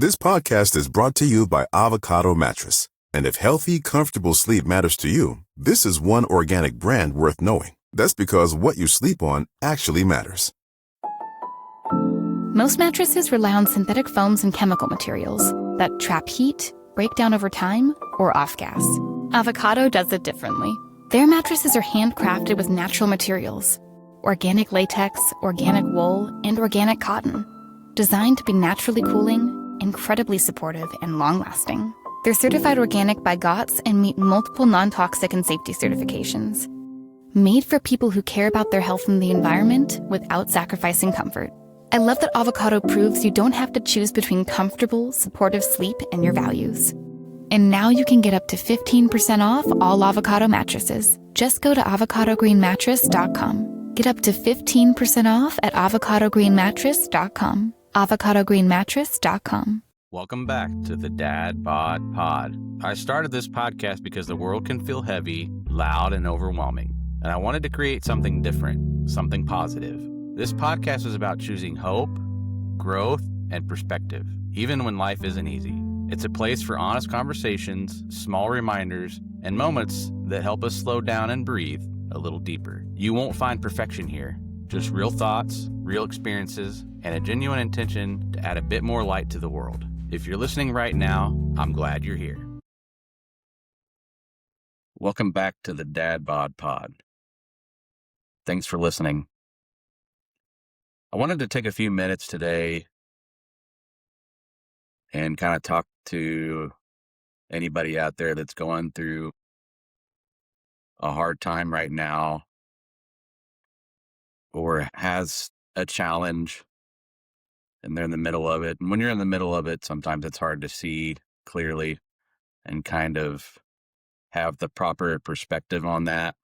This podcast is brought to you by Avocado Mattress. And if healthy, comfortable sleep matters to you, this is one organic brand worth knowing. That's because what you sleep on actually matters. Most mattresses rely on synthetic foams and chemical materials that trap heat, break down over time, or off-gas. Avocado does it differently. Their mattresses are handcrafted with natural materials, organic latex, organic wool, and organic cotton, designed to be naturally cooling, incredibly supportive, and long-lasting. They're certified organic by GOTS and meet multiple non-toxic and safety certifications. Made for people who care about their health and the environment without sacrificing comfort. I love that Avocado proves you don't have to choose between comfortable, supportive sleep and your values. And now you can get up to 15% off all Avocado mattresses. Just go to avocadogreenmattress.com. Get up to 15% off at avocadogreenmattress.com. avocadogreenmattress.com. Welcome back to the Dad Bod Pod. I started this podcast because the world can feel heavy, loud, and overwhelming. And I wanted to create something different, something positive. This podcast is about choosing hope, growth, and perspective, even when life isn't easy. It's a place for honest conversations, small reminders, and moments that help us slow down and breathe a little deeper. You won't find perfection here, just real thoughts, real experiences, and a genuine intention to add a bit more light to the world. If you're listening right now, I'm glad you're here. Welcome back to the Dad Bod Pod. Thanks for listening. I wanted to take a few minutes today and kind of talk to anybody out there that's going through a hard time right now or has a challenge and they're in the middle of it. And when you're in the middle of it, sometimes it's hard to see clearly and kind of have the proper perspective on that.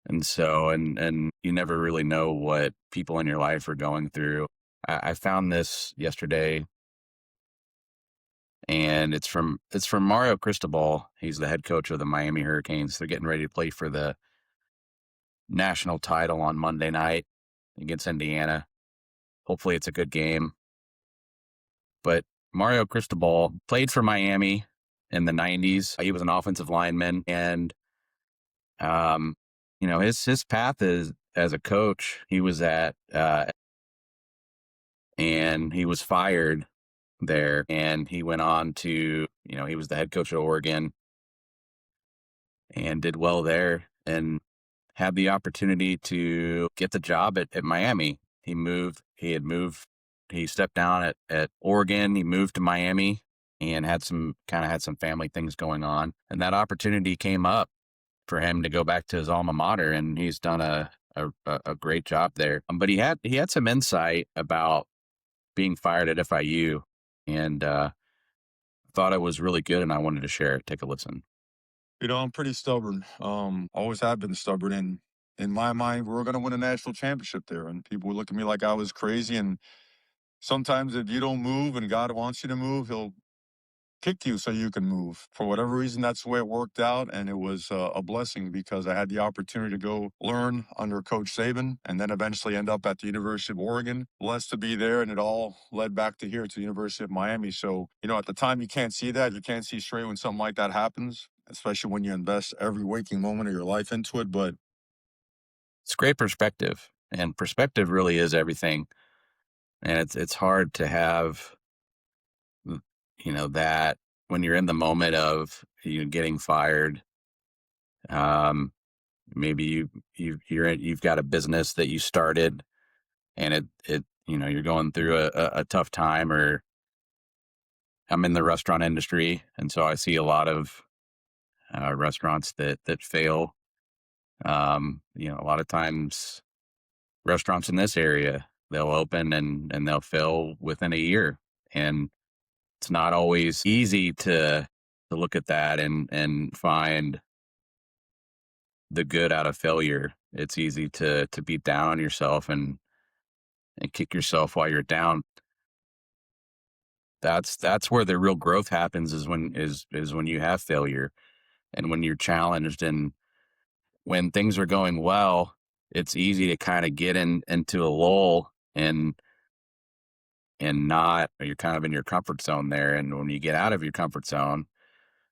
And so, and you never really know what people in your life are going through. I found this yesterday, and it's from Mario Cristobal. He's the head coach of the Miami Hurricanes. They're getting ready to play for the national title on Monday night against Indiana. Hopefully it's a good game. But Mario Cristobal played for Miami in the 90s. He was an offensive lineman, and his path is as a coach. He was at and he was fired there, and he went on to, he was the head coach at Oregon and did well there and had the opportunity to get the job at Miami. He stepped down at Oregon, he moved to Miami and had some family things going on. And that opportunity came up for him to go back to his alma mater, and he's done a great job there. But he had some insight about being fired at FIU, and thought it was really good, and I wanted to share it. Take a listen. I'm pretty stubborn. Always have been stubborn. And in my mind, we were going to win a national championship there. And people would look at me like I was crazy. And sometimes if you don't move and God wants you to move, he'll kick you so you can move. For whatever reason, that's the way it worked out. And it was a blessing because I had the opportunity to go learn under Coach Saban and then eventually end up at the University of Oregon. Blessed to be there. And it all led back to here, to the University of Miami. So, at the time, you can't see that. You can't see straight when something like that happens, especially when you invest every waking moment of your life into it. But it's great perspective, and perspective really is everything. And it's hard to have, that when you're in the moment of getting fired. Maybe you've got a business that you started, and you're going through a tough time. Or I'm in the restaurant industry, and so I see a lot of restaurants that fail. A lot of times restaurants in this area, they'll open and they'll fail within a year. And it's not always easy to look at that and find the good out of failure. It's easy to beat down on yourself and kick yourself while you're down. That's where the real growth happens, is when you have failure and when you're challenged. And when things are going well, it's easy to kind of get into a lull and and not, you're kind of in your comfort zone there. And when you get out of your comfort zone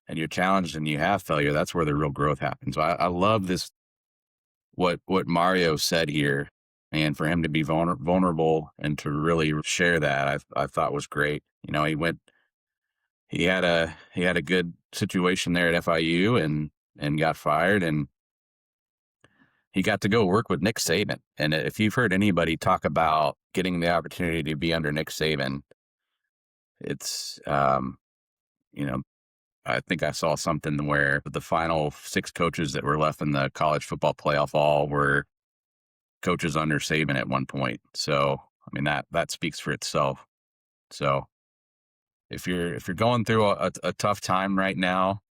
and you're challenged and you have failure, that's where the real growth happens. So I love this, what Mario said here, and for him to be vulnerable and to really share that, I thought was great. You know, he had a good situation there at FIU and got fired, and he got to go work with Nick Saban. And if you've heard anybody talk about getting the opportunity to be under Nick Saban, it's, you know, I think I saw something where the final 6 coaches that were left in the college football playoff all were coaches under Saban at one point. So, I mean, that speaks for itself. So if you're going through a tough time right now,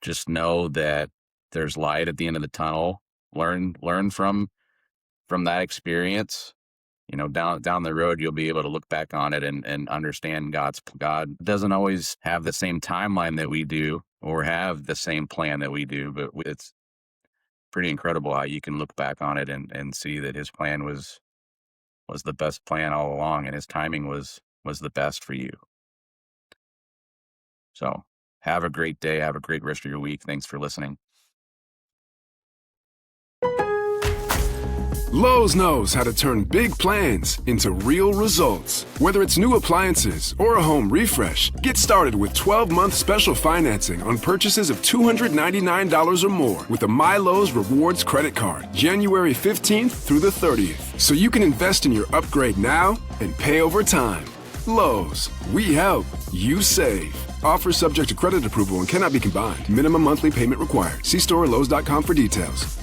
just know that there's light at the end of the tunnel. Learn from that experience. You know, down the road, you'll be able to look back on it and understand God doesn't always have the same timeline that we do or have the same plan that we do, but it's pretty incredible how you can look back on it and see that his plan was the best plan all along, and his timing was the best for you. So have a great day. Have a great rest of your week. Thanks for listening. Lowe's knows how to turn big plans into real results. Whether it's new appliances or a home refresh, get started with 12-month special financing on purchases of $299 or more with the MyLowe's Rewards credit card, January 15th through the 30th. So you can invest in your upgrade now and pay over time. Lowe's, we help, you save. Offer subject to credit approval and cannot be combined. Minimum monthly payment required. See store or Lowe's.com for details.